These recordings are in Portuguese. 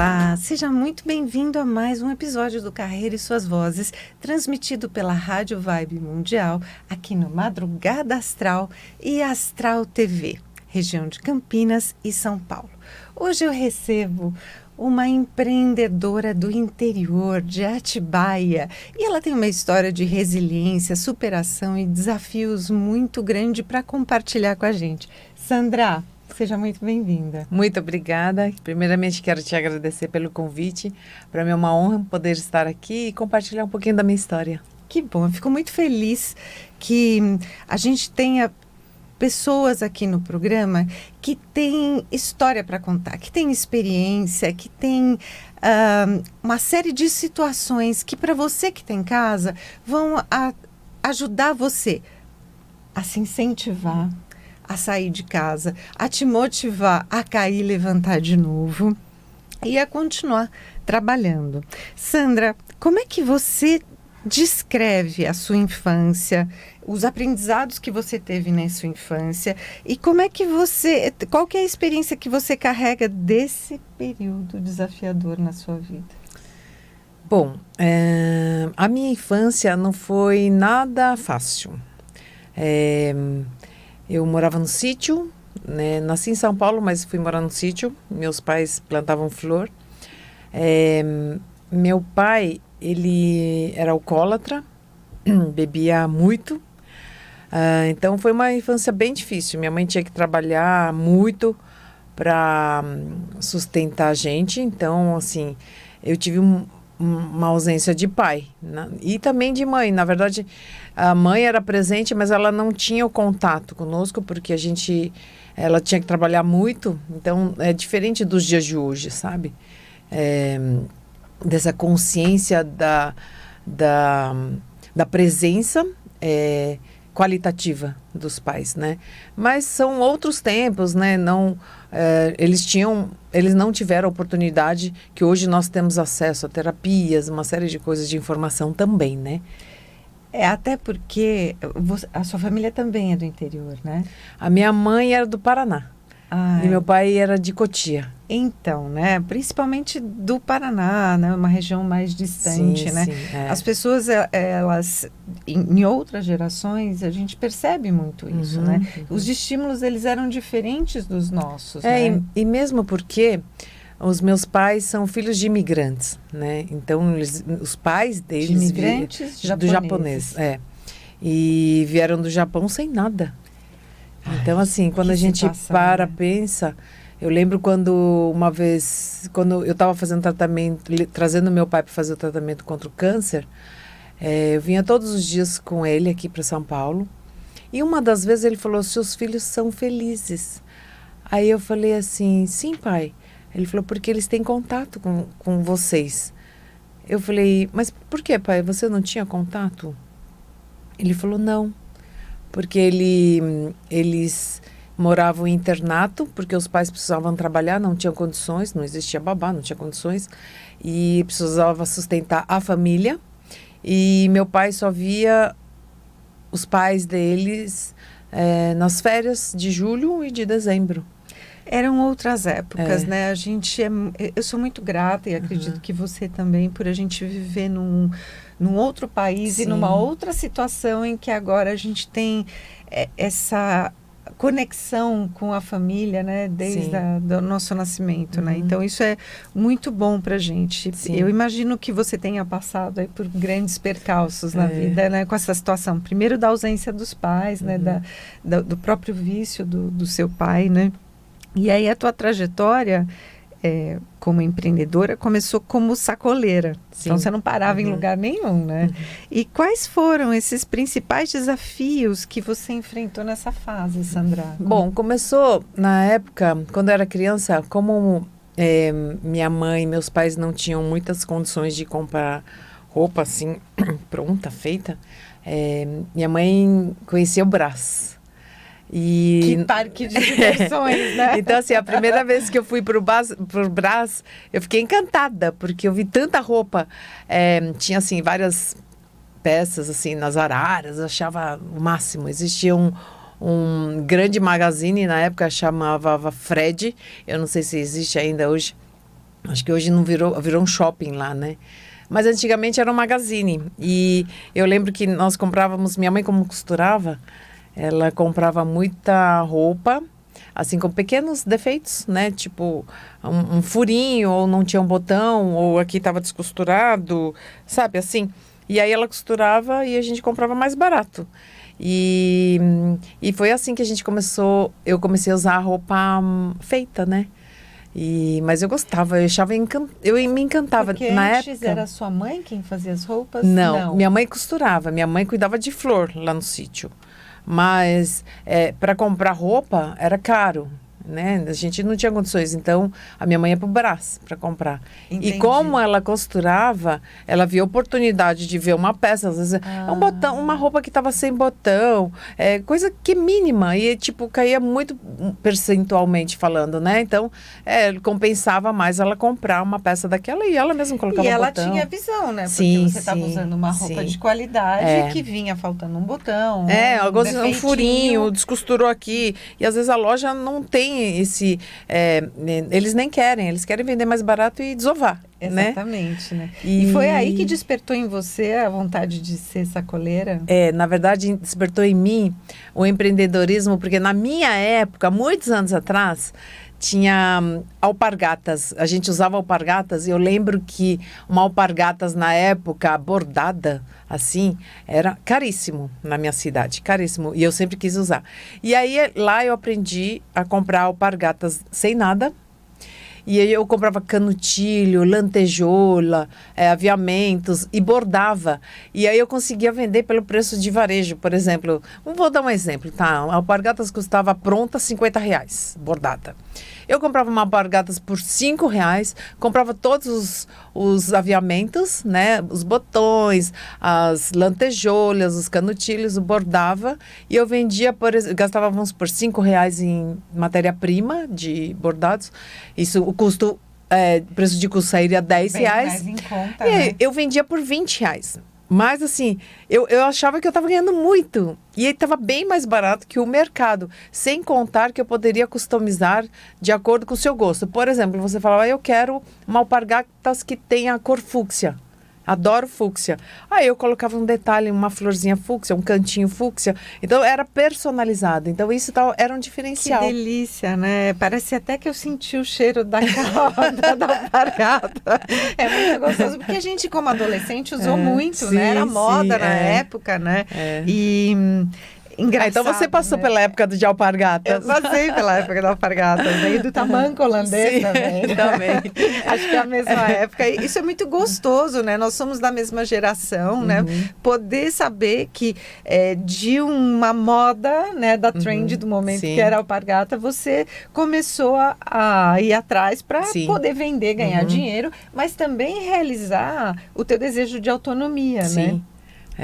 Olá, seja muito bem-vindo a mais um episódio do Carreira e Suas Vozes, transmitido pela Rádio Vibe Mundial, aqui no Madrugada Astral e Astral TV, região de Campinas e São Paulo. Hoje eu recebo uma empreendedora do interior de Atibaia e ela tem uma história de resiliência, superação e desafios muito grande para compartilhar com a gente. Sandra, seja muito bem-vinda. Muito obrigada. Primeiramente, quero te agradecer pelo convite. Para mim é uma honra poder estar aqui e compartilhar um pouquinho da minha história. Que bom, eu fico muito feliz que a gente tenha pessoas aqui no programa que têm história para contar, que têm experiência, que têm uma série de situações que para você que está em casa vão ajudar você a se incentivar, a sair de casa, a te motivar a cair e levantar de novo e a continuar trabalhando. Sandra, como é que você descreve a sua infância, os aprendizados que você teve na sua infância e qual que é a experiência que você carrega desse período desafiador na sua vida? Bom, a minha infância não foi nada fácil. Eu morava no sítio, né? Nasci em São Paulo, mas fui morar no sítio. Meus pais plantavam flor. Meu pai, ele era alcoólatra, bebia muito. Então foi uma infância bem difícil. Minha mãe tinha que trabalhar muito para sustentar a gente. Então, assim, eu tive uma ausência de pai, né? E também de mãe. Na verdade, a mãe era presente, mas ela não tinha o contato conosco, porque ela tinha que trabalhar muito. Então, é diferente dos dias de hoje, sabe? Dessa consciência da presença qualitativa dos pais, né? Mas são outros tempos, né? Eles não tiveram a oportunidade que hoje nós temos acesso a terapias, uma série de coisas de informação também, né? Até porque a sua família também é do interior, né? A minha mãe era do Paraná. Ai. E meu pai era de Cotia. Então, né? Principalmente do Paraná, né? Uma região mais distante, sim, né? Sim, As pessoas, elas, em outras gerações, a gente percebe muito isso, né? Os estímulos, eles eram diferentes dos nossos, né? E mesmo porque os meus pais são filhos de imigrantes, né? Então, os pais deles... De imigrantes do japonês, E vieram do Japão sem nada. Então, assim, quando a gente pensa... Eu lembro quando eu estava fazendo tratamento, trazendo meu pai para fazer o tratamento contra o câncer, eu vinha todos os dias com ele aqui para São Paulo. E uma das vezes ele falou, seus filhos são felizes. Aí eu falei assim, sim, pai. Ele falou, porque eles têm contato com vocês. Eu falei, mas por que, pai? Você não tinha contato? Ele falou, não. Porque eles moravam em internato, porque os pais precisavam trabalhar, não tinham condições, não existia babá, não tinha condições, e precisava sustentar a família. E meu pai só via os pais deles nas férias de julho e de dezembro. Eram outras épocas, né? Eu sou muito grata e acredito que você também, por a gente viver num outro país e numa outra situação em que agora a gente tem essa conexão com a família, né? Desde do nosso nascimento, né? Então, isso é muito bom pra gente. Sim. Eu imagino que você tenha passado aí por grandes percalços na vida, né? Com essa situação. Primeiro, da ausência dos pais, né? Do próprio vício do seu pai, né? E aí a tua trajetória como empreendedora começou como sacoleira. Sim. Então você não parava em lugar nenhum, né? E quais foram esses principais desafios que você enfrentou nessa fase, Sandra? Bom, começou na época, quando eu era criança, como minha mãe e meus pais não tinham muitas condições de comprar roupa assim, pronta, feita, minha mãe conhecia o Brás. Que parque de diversões, né? Então, assim, a primeira vez que eu fui pro Brás, eu fiquei encantada, porque eu vi tanta roupa. Tinha, assim, várias peças, assim, nas araras, eu achava o máximo. Existia um grande magazine, na época chamava Fred, eu não sei se existe ainda hoje, Acho que hoje não virou um shopping lá, né? Mas antigamente era um magazine. E eu lembro que nós comprávamos, minha mãe como costurava, ela comprava muita roupa, assim, com pequenos defeitos, né? Tipo, um furinho, ou não tinha um botão, ou aqui estava descosturado, sabe, assim. E aí ela costurava e a gente comprava mais barato. E foi assim que eu comecei a usar a roupa feita, né? Mas eu gostava, eu me encantava. Porque na antes época era sua mãe quem fazia as roupas? Não, minha mãe costurava, minha mãe cuidava de flor lá no sítio. Mas para comprar roupa era caro, né? A gente não tinha condições, então a minha mãe ia para o Brás para comprar. Entendi. E como ela costurava, ela via a oportunidade de ver uma peça, às vezes um botão, uma roupa que estava sem botão, coisa que mínima, e tipo, caía muito percentualmente falando, né? Então, compensava mais ela comprar uma peça daquela e ela mesma colocava botão. E ela botão. tinha visão, né? Porque sim, você estava usando uma roupa de qualidade que vinha faltando um botão. Um furinho, descosturou aqui. E às vezes a loja não tem esse... eles nem querem, eles querem vender mais barato e desovar. Exatamente, né? E foi aí que despertou em você a vontade de ser sacoleira? Na verdade, despertou em mim o empreendedorismo, porque na minha época, muitos anos atrás, tinha alpargatas. A gente usava alpargatas e eu lembro que uma alpargatas na época bordada, assim, era caríssimo na minha cidade, caríssimo. E eu sempre quis usar. E aí lá eu aprendi a comprar alpargatas sem nada. E aí eu comprava canutilho, lantejoula, aviamentos e bordava. E aí eu conseguia vender pelo preço de varejo, por exemplo. Vou dar um exemplo, tá? A alpargatas custava pronta R$50, bordada. Eu comprava uma alpargatas por R$5, comprava todos os aviamentos, né? Os botões, as lantejoulas, os canutilhos, bordava. E eu vendia, gastava, vamos por R$5 em matéria-prima de bordados. Isso, o custo, preço de custo sairia R$10. Bem mais em conta, e né? Eu vendia por R$20. Mas, assim, eu achava que eu estava ganhando muito. E ele estava bem mais barato que o mercado. Sem contar que eu poderia customizar de acordo com o seu gosto. Por exemplo, você falava, eu quero uma alpargatas que tenha a cor fúcsia. Adoro fúcsia. Aí eu colocava um detalhe, uma florzinha fúcsia, um cantinho fúcsia. Então, era personalizado. Então, isso era um diferencial. Que delícia, né? Parece até que eu senti o cheiro da calda, da alpargata. É muito gostoso, porque a gente, como adolescente, usou muito, sim, né? Era moda na época, né? Engraçado, então você passou pela época de alpargatas. Eu passei pela época da alpargatas, né? E do tamanco holandês também. Também. Acho que é a mesma época. E isso é muito gostoso, né? Nós somos da mesma geração, né? Poder saber que de uma moda, né? Da trend do momento, que era a alpargata, você começou a ir atrás para poder vender, ganhar dinheiro, mas também realizar o teu desejo de autonomia, né?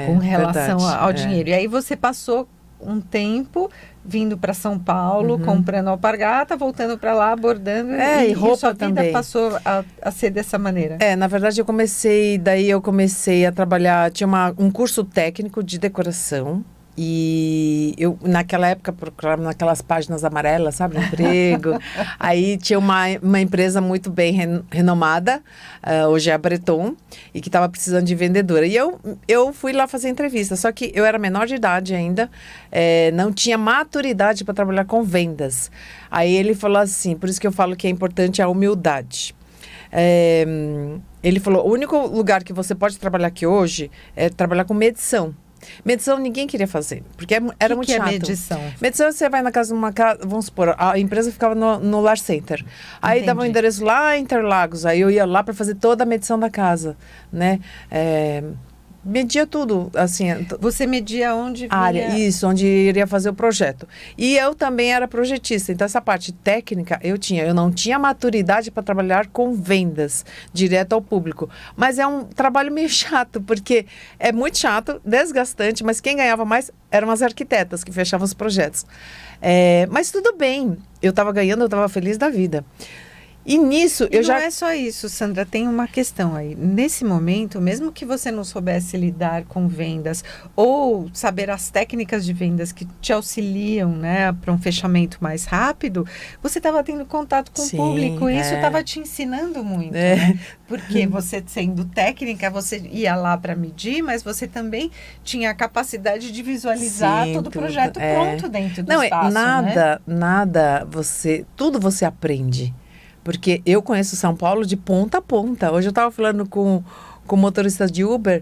Com relação ao dinheiro. E aí você passou um tempo vindo para São Paulo, comprando alpargata, voltando para lá, bordando, e roupa sua vida também passou a ser dessa maneira. Na verdade eu comecei a trabalhar, tinha um curso técnico de decoração. E eu, naquela época, procurava naquelas páginas amarelas, sabe? Emprego. Aí tinha uma empresa muito bem renomada, hoje é a Breton, e que estava precisando de vendedora. E eu fui lá fazer entrevista, só que eu era menor de idade ainda, não tinha maturidade para trabalhar com vendas. Aí ele falou assim, por isso que eu falo que é importante a humildade. Ele falou, o único lugar que você pode trabalhar aqui hoje é trabalhar com medição. Medição ninguém queria fazer, porque era muito chato. O que é medição? Medição, você vai na casa de uma casa, vamos supor, a empresa ficava no Lar Center. Aí dava um endereço lá em Interlagos, aí eu ia lá para fazer toda a medição da casa, né? Media tudo, assim. Você media onde vinha... área, isso, onde iria fazer o projeto. E eu também era projetista, então essa parte técnica eu não tinha maturidade para trabalhar com vendas, direto ao público. Mas é um trabalho meio chato, porque é muito chato, desgastante, mas quem ganhava mais eram as arquitetas que fechavam os projetos. Mas tudo bem, eu estava ganhando, eu estava feliz da vida. E nisso eu já... Não é só isso, Sandra, tem uma questão aí. Nesse momento, mesmo que você não soubesse lidar com vendas ou saber as técnicas de vendas que te auxiliam, né, para um fechamento mais rápido, você estava tendo contato com o público e isso estava te ensinando muito, né? Porque você sendo técnica, você ia lá para medir, mas você também tinha a capacidade de visualizar todo o projeto pronto dentro do espaço, tudo você aprende. Porque eu conheço São Paulo de ponta a ponta. Hoje eu estava falando com motoristas de Uber.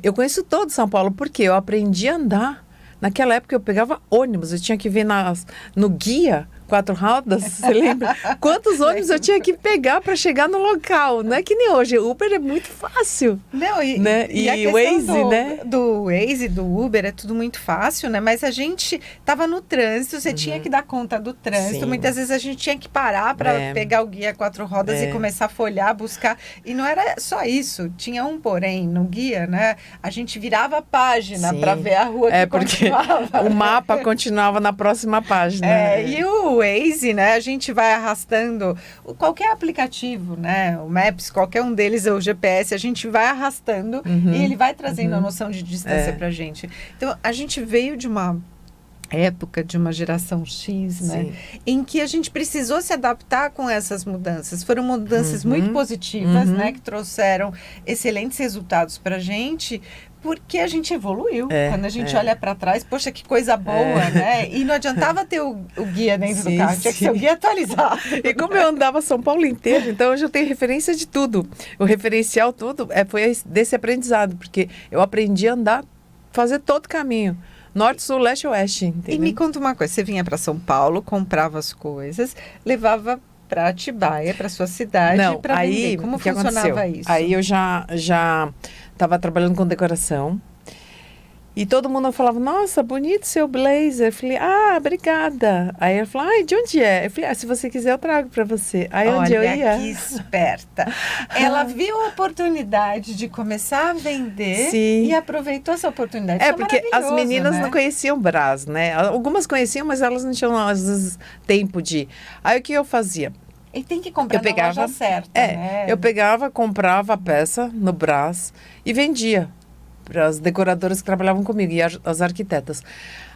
Eu conheço todo São Paulo porque eu aprendi a andar. Naquela época eu pegava ônibus, eu tinha que ver no guia 4 rodas, você lembra? Quantos ônibus eu tinha que pegar para chegar no local? Não é que nem hoje, o Uber é muito fácil. Não, né? E o Waze, né? Do Waze, do Uber, é tudo muito fácil, né? Mas a gente estava no trânsito, você tinha que dar conta do trânsito. Sim. Muitas vezes a gente tinha que parar para pegar o guia 4 rodas e começar a folhear, buscar. E não era só isso, tinha um porém no guia, né? A gente virava a página para ver a rua que continuava. Porque o mapa continuava na próxima página. E o Waze, né? A gente vai arrastando qualquer aplicativo, né? O Maps, qualquer um deles, ou o GPS, a gente vai arrastando e ele vai trazendo a noção de distância pra gente. Então, a gente veio de uma época, de uma geração X, né? Em que a gente precisou se adaptar com essas mudanças. Foram mudanças muito positivas, né? Que trouxeram excelentes resultados pra gente, porque a gente evoluiu. Quando a gente olha para trás, poxa, que coisa boa, né? E não adiantava ter o guia dentro do carro, tinha que ser o guia atualizado. E como eu andava São Paulo inteiro, então hoje eu tenho referência de tudo. O referencial tudo foi desse aprendizado, porque eu aprendi a andar, fazer todo o caminho. Norte, sul, leste, oeste. Entendeu? E me conta uma coisa, você vinha para São Paulo, comprava as coisas, levava para Atibaia, para sua cidade, para vender. Como funcionava isso? Aí eu já estava trabalhando com decoração e todo mundo falava, nossa, bonito seu blazer. Eu falei, obrigada. Aí ela falou, de onde é? Eu falei, se você quiser eu trago para você. Aí onde eu ia? Olha que esperta. Ela viu a oportunidade de começar a vender e aproveitou essa oportunidade. Isso porque as meninas não conheciam Brás, né? Algumas conheciam, mas elas não tinham, às vezes, tempo de ir. Aí o que eu fazia? E tem que comprar na loja certa, né? Eu pegava, comprava a peça no Brás e vendia para as decoradoras que trabalhavam comigo e as arquitetas.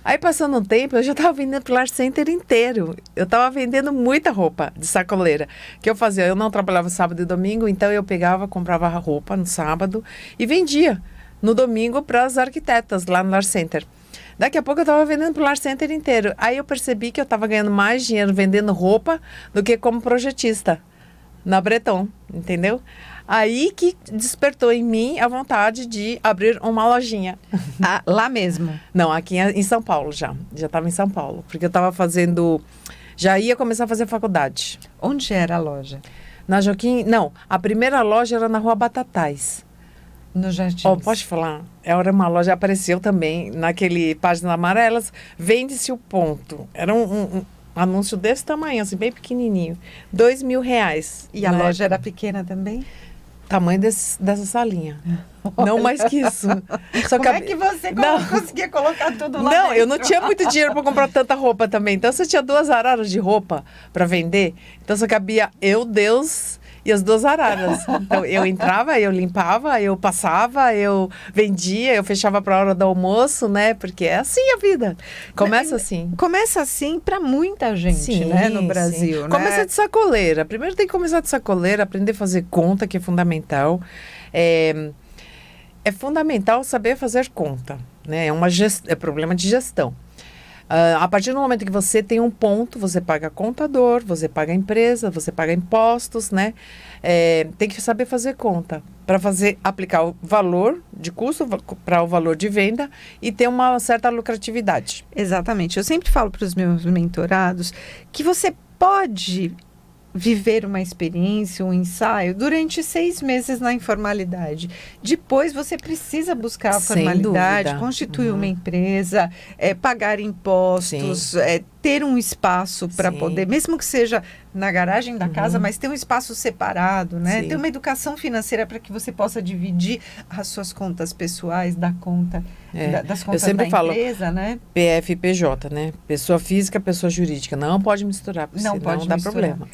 Aí, passando um tempo, eu já estava vendendo o Lar Center inteiro. Eu estava vendendo muita roupa de sacoleira. O que eu fazia? Eu não trabalhava sábado e domingo, então eu pegava, comprava a roupa no sábado e vendia no domingo para as arquitetas lá no Lar Center. Daqui a pouco eu estava vendendo para o Lar Center inteiro. Aí eu percebi que eu estava ganhando mais dinheiro vendendo roupa do que como projetista na Breton, entendeu? Aí que despertou em mim a vontade de abrir uma lojinha. Lá mesmo? Não, aqui em São Paulo já. Já estava em São Paulo. Porque eu estava já ia começar a fazer faculdade. Onde era a loja? Na Joaquim... Não, a primeira loja era na Rua Batatais. No Jardim. Pode falar? Era uma loja, apareceu também naquele Páginas Amarelas, vende-se o ponto. Era um anúncio desse tamanho, assim, bem pequenininho. R$2.000. E a loja era pequena também? Tamanho dessa salinha. Não mais que isso. Como é que você conseguia colocar tudo lá dentro? Eu não tinha muito dinheiro para comprar tanta roupa também. Então, você tinha 2 araras de roupa para vender. Então, só cabia Deus e as 2 araras. Então, eu entrava, eu limpava, eu passava, eu vendia, eu fechava para a hora do almoço, né? Porque é assim a vida. Começa assim. Começa assim para muita gente, né? No Brasil, né? Começa de sacoleira. Primeiro tem que começar de sacoleira, aprender a fazer conta, que é fundamental. É fundamental saber fazer conta, né? É problema de gestão. A partir do momento que você tem um ponto, você paga contador, você paga empresa, você paga impostos, né? Tem que saber fazer conta para aplicar o valor de custo para o valor de venda e ter uma certa lucratividade. Exatamente. Eu sempre falo para os meus mentorados que você pode viver uma experiência, um ensaio, durante 6 meses na informalidade. Depois você precisa buscar a formalidade, constituir uma empresa, pagar impostos, ter um espaço para poder, mesmo que seja na garagem da casa, mas ter um espaço separado, né? Ter uma educação financeira para que você possa dividir as suas contas pessoais da conta, das contas da empresa, né? PF e PJ, né? Pessoa física, pessoa jurídica. Não pode misturar, porque não pode dar problema.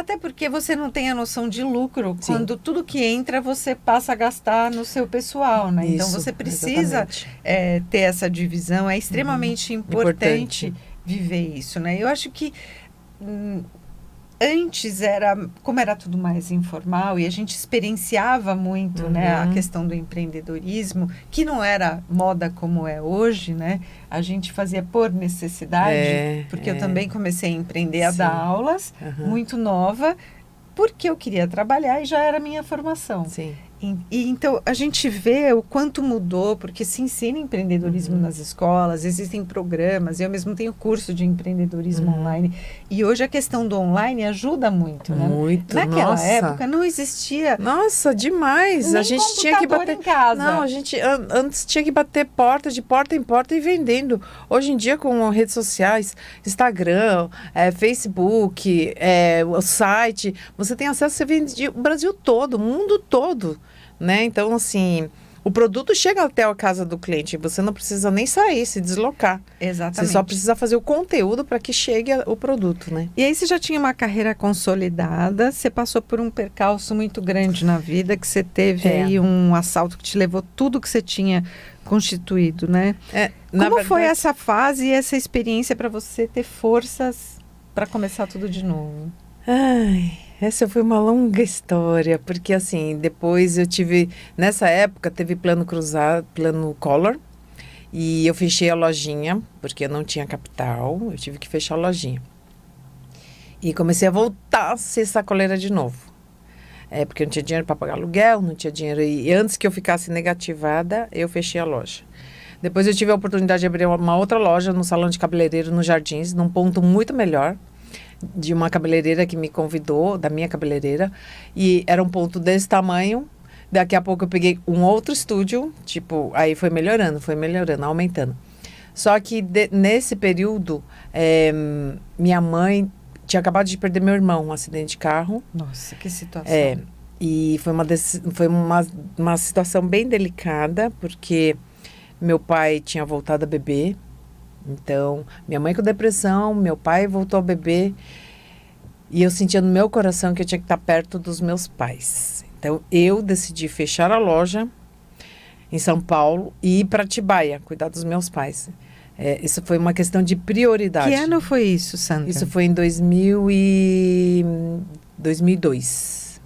Até porque você não tem a noção de lucro quando tudo que entra você passa a gastar no seu pessoal, né? Então você precisa ter essa divisão. É extremamente importante viver isso, né? Eu acho que antes como era tudo mais informal e a gente experienciava muito, né, a questão do empreendedorismo, que não era moda como é hoje, né? A gente fazia por necessidade, porque eu também comecei a empreender, a dar aulas, muito nova, porque eu queria trabalhar e já era a minha formação. Sim. E então a gente vê o quanto mudou, porque se ensina empreendedorismo nas escolas, existem programas, eu mesmo tenho curso de empreendedorismo online, e hoje a questão do online ajuda muito, né? Muito, naquela época não existia. Nossa, demais. A gente tinha que bater em casa. Não, a gente antes tinha que bater de porta em porta e vendendo. Hoje em dia com redes sociais, Instagram, Facebook, o site, você tem acesso, você vende o Brasil todo, o mundo todo. Né? Então, assim, o produto chega até a casa do cliente. Você não precisa nem sair, se deslocar. Exatamente. Você só precisa fazer o conteúdo para que chegue o produto, né? E aí você já tinha uma carreira consolidada, você passou por um percalço muito grande na vida, que você teve aí um assalto que te levou tudo que você tinha constituído, né? Como foi essa fase e essa experiência para você ter forças para começar tudo de novo? Essa foi uma longa história, porque assim, depois nessa época teve plano cruzado, plano Collor, e eu fechei a lojinha, porque eu não tinha capital, eu tive que fechar a lojinha. E comecei a voltar a ser sacoleira de novo. Porque eu não tinha dinheiro para pagar aluguel, não tinha dinheiro, e antes que eu ficasse negativada, eu fechei a loja. Depois eu tive a oportunidade de abrir uma outra loja no salão de cabeleireiro nos Jardins, num ponto muito melhor, de uma cabeleireira que me convidou, da minha cabeleireira, e era um ponto desse tamanho. Daqui a pouco eu peguei um outro estúdio, aí foi melhorando, aumentando. Só que nesse período, minha mãe tinha acabado de perder meu irmão, um acidente de carro. Nossa, que situação. E foi uma situação bem delicada, porque meu pai tinha voltado a beber. Então, minha mãe com depressão, meu pai voltou a beber, e eu sentia no meu coração que eu tinha que estar perto dos meus pais. Então, eu decidi fechar a loja em São Paulo e ir para Atibaia, cuidar dos meus pais. Isso foi uma questão de prioridade. Que ano foi isso, Sandra? Isso foi em 2002.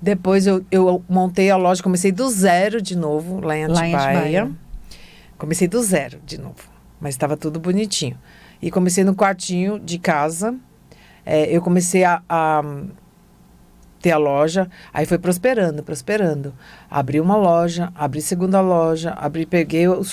Depois eu montei a loja, comecei do zero de novo, lá em Atibaia. Comecei do zero de novo, mas estava tudo bonitinho. E comecei no quartinho de casa. Eu comecei a ter a loja, aí foi prosperando. Abri uma loja, abri segunda loja, peguei o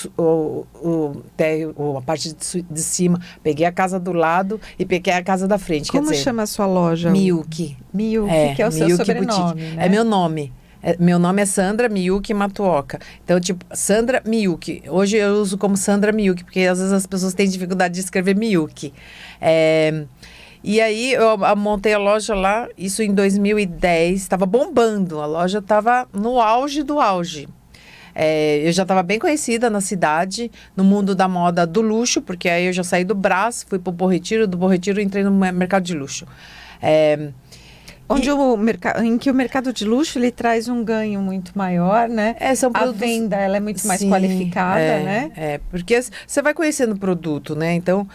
térreo, a parte de cima, peguei a casa do lado e peguei a casa da frente. Como chama a sua loja? Miyuki. Miyuki, que é o seu sobrenome, né? É meu nome. Meu nome é Sandra Miyuki Matuoka. Então, Sandra Miyuki. Hoje eu uso como Sandra Miyuki, porque às vezes as pessoas têm dificuldade de escrever Miyuki. E aí eu montei a loja lá, isso em 2010, estava bombando. A loja estava no auge do auge. Eu já estava bem conhecida na cidade, no mundo da moda do luxo, porque aí eu já saí do Brás, fui para o Bom Retiro, do Bom Retiro entrei no mercado de luxo. Em que o mercado de luxo ele traz um ganho muito maior, né? A venda ela é muito mais qualificada, né? Porque você vai conhecendo o produto, né? Então,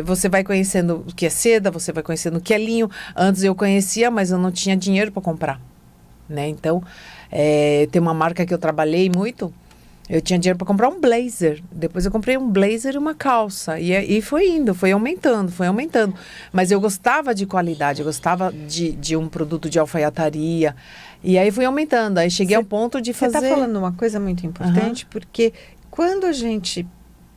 você vai conhecendo o que é seda, você vai conhecendo o que é linho. Antes eu conhecia, mas eu não tinha dinheiro para comprar, né? Então, tem uma marca que eu trabalhei muito. Eu tinha dinheiro para comprar um blazer. Depois eu comprei um blazer e uma calça. E foi indo, foi aumentando. Mas eu gostava de qualidade, eu gostava de um produto de alfaiataria. E aí foi aumentando. Aí cheguei ao ponto de fazer... Você está falando uma coisa muito importante, porque quando a gente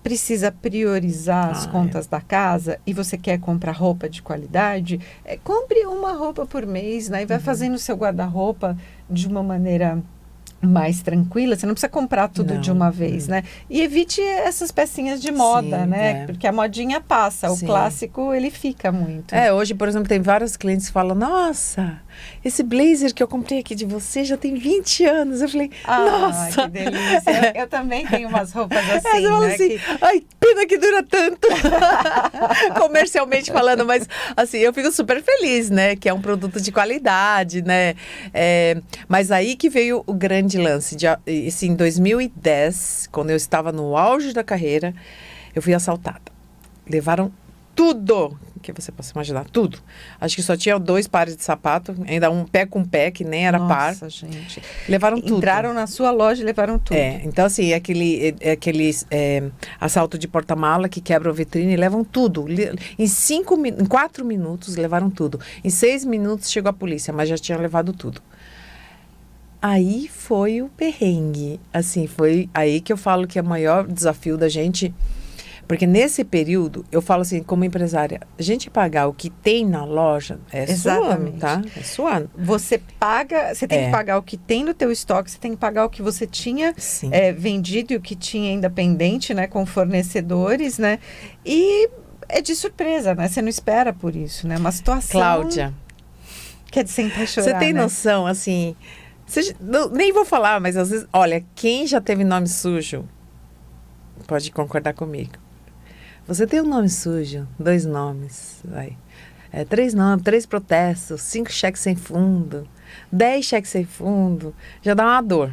precisa priorizar as contas da casa e você quer comprar roupa de qualidade, compre uma roupa por mês, né? E vai fazendo o seu guarda-roupa de uma maneira mais tranquila, você não precisa comprar tudo de uma vez, né? E evite essas pecinhas de moda, Sim, né? Porque a modinha passa, o clássico, ele fica muito. Hoje, por exemplo, tem vários clientes que falam, nossa, esse blazer que eu comprei aqui de você já tem 20 anos. Eu falei, nossa! Que delícia. Eu também tenho umas roupas assim, né? Assim, ai, pena que dura tanto. Comercialmente falando, mas assim, eu fico super feliz, né? Que é um produto de qualidade, né? Mas aí que veio o grande lance. Assim, em 2010, quando eu estava no auge da carreira, eu fui assaltada. Levaram tudo que você possa imaginar, tudo. Acho que só tinha 2 pares de sapato, ainda um pé com pé, que nem era par. Nossa, gente. Levaram tudo. Entraram na sua loja e levaram tudo. Então assim, aquele assalto de porta-mala que quebra a vitrine, levam tudo. Em 4 minutos levaram tudo. Em 6 minutos chegou a polícia, mas já tinha levado tudo. Aí foi o perrengue. Assim, foi aí que eu falo que é o maior desafio da gente. Porque nesse período, eu falo assim, como empresária, a gente pagar o que tem na loja suando, tá? É suando. Você paga, você tem que pagar o que tem no teu estoque, você tem que pagar o que você tinha vendido e o que tinha ainda pendente, né? Com fornecedores, né? E é de surpresa, né? Você não espera por isso, né? Uma situação... Cláudia. Que é de sentar e chorar, você tem noção, assim... nem vou falar, mas às vezes... Olha, quem já teve nome sujo, pode concordar comigo. Você tem um nome sujo, 2 nomes, 3 nomes, 3 protestos, 5 cheques sem fundo, 10 cheques sem fundo, já dá uma dor.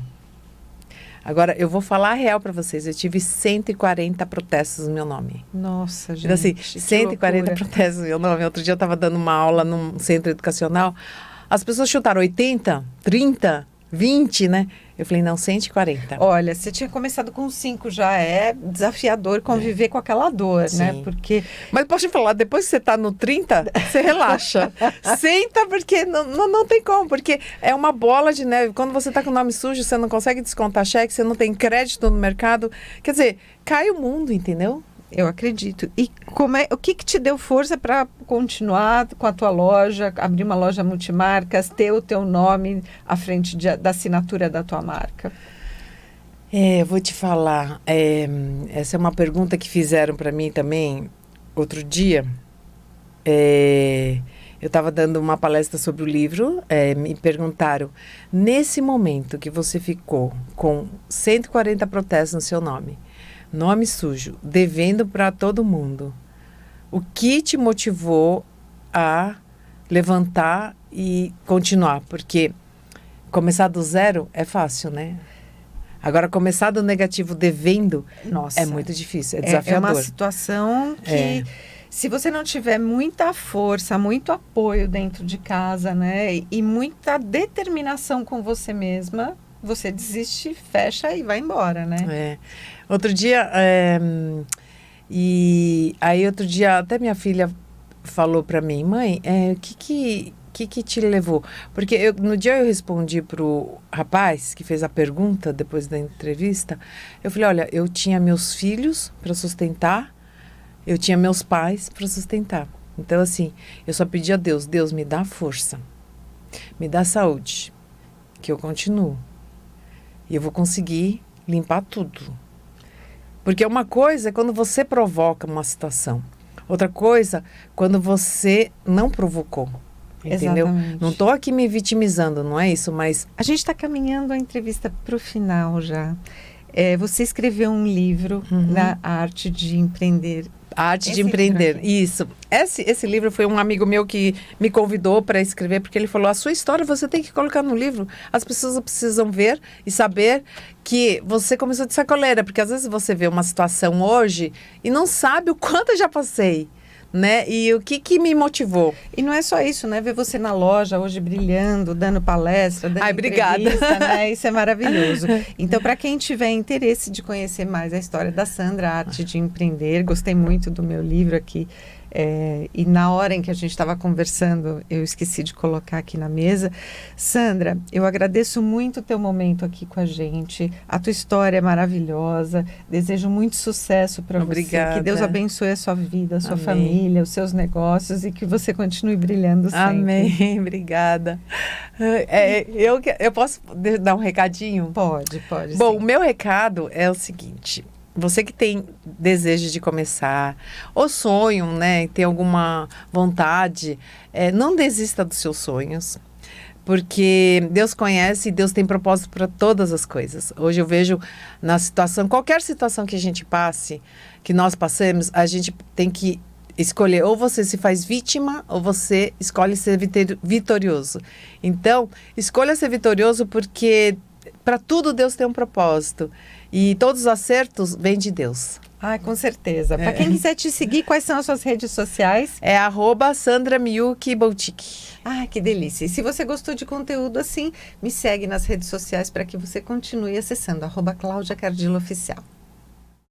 Agora, eu vou falar a real para vocês, eu tive 140 protestos no meu nome. Nossa, gente, então, assim, 140 protestos no meu nome. Outro dia eu estava dando uma aula num centro educacional, as pessoas chutaram 80, 30, 20, né? Eu falei, não, 140. Olha, você tinha começado com 5, já é desafiador conviver com aquela dor, né? Porque... Mas posso te falar, depois que você tá no 30, você relaxa. Senta, porque não tem como, porque é uma bola de neve. Quando você tá com o nome sujo, você não consegue descontar cheque, você não tem crédito no mercado. Quer dizer, cai o mundo, entendeu? Eu acredito. E o que te deu força para continuar com a tua loja, abrir uma loja multimarcas, ter o teu nome à frente da assinatura da tua marca? Eu vou te falar. Essa é uma pergunta que fizeram para mim também outro dia. Eu estava dando uma palestra sobre o livro, me perguntaram, nesse momento que você ficou com 140 protestos no seu nome sujo, devendo para todo mundo, o que te motivou a levantar e continuar? Porque começar do zero é fácil, né? Agora, começar do negativo devendo, é muito difícil, é desafiador. É uma situação que, se você não tiver muita força, muito apoio dentro de casa, né? E muita determinação com você mesma, você desiste, fecha e vai embora, né? Outro dia, outro dia até minha filha falou para mim, mãe, o que te levou? Porque no dia eu respondi pro rapaz que fez a pergunta depois da entrevista, eu falei, olha, eu tinha meus filhos para sustentar, eu tinha meus pais para sustentar. Então, assim, eu só pedi a Deus, Deus me dá força, me dá saúde, que eu continuo. E eu vou conseguir limpar tudo. Porque uma coisa é quando você provoca uma situação. Outra coisa, quando você não provocou. Entendeu? Exatamente. Não estou aqui me vitimizando, não é isso, mas... A gente está caminhando a entrevista para o final já. Você escreveu um livro na Arte de Empreender. A Arte de Empreender, isso. Esse livro foi um amigo meu que me convidou para escrever, porque ele falou, a sua história você tem que colocar no livro. As pessoas precisam ver e saber que você começou de sacoleira, porque às vezes você vê uma situação hoje e não sabe o quanto eu já passei. Né? E o que me motivou? E não é só isso, né? Ver você na loja hoje brilhando, dando palestra, dando entrevista, né? Isso é maravilhoso. Então, para quem tiver interesse de conhecer mais a história da Sandra, a Arte de Empreender, gostei muito do meu livro aqui, E na hora em que a gente estava conversando, eu esqueci de colocar aqui na mesa. Sandra, eu agradeço muito o teu momento aqui com a gente. A tua história é maravilhosa. Desejo muito sucesso para você. Que Deus abençoe a sua vida, a sua família, os seus negócios e que você continue brilhando sempre. Amém. Obrigada. Eu posso dar um recadinho? Pode. Bom, sim. O meu recado é o seguinte. Você que tem desejo de começar, ou sonho, né, tem alguma vontade, não desista dos seus sonhos, porque Deus conhece e Deus tem propósito para todas as coisas. Hoje eu vejo na situação, qualquer situação que a gente passe, que nós passemos, a gente tem que escolher, ou você se faz vítima, ou você escolhe ser vitorioso. Então, escolha ser vitorioso porque para tudo Deus tem um propósito. E todos os acertos vêm de Deus. Com certeza. Para quem quiser te seguir, quais são as suas redes sociais? É @SandraMiyuki-Boutique. Que delícia. E se você gostou de conteúdo assim, me segue nas redes sociais para que você continue acessando @CláudiaCardillo Oficial.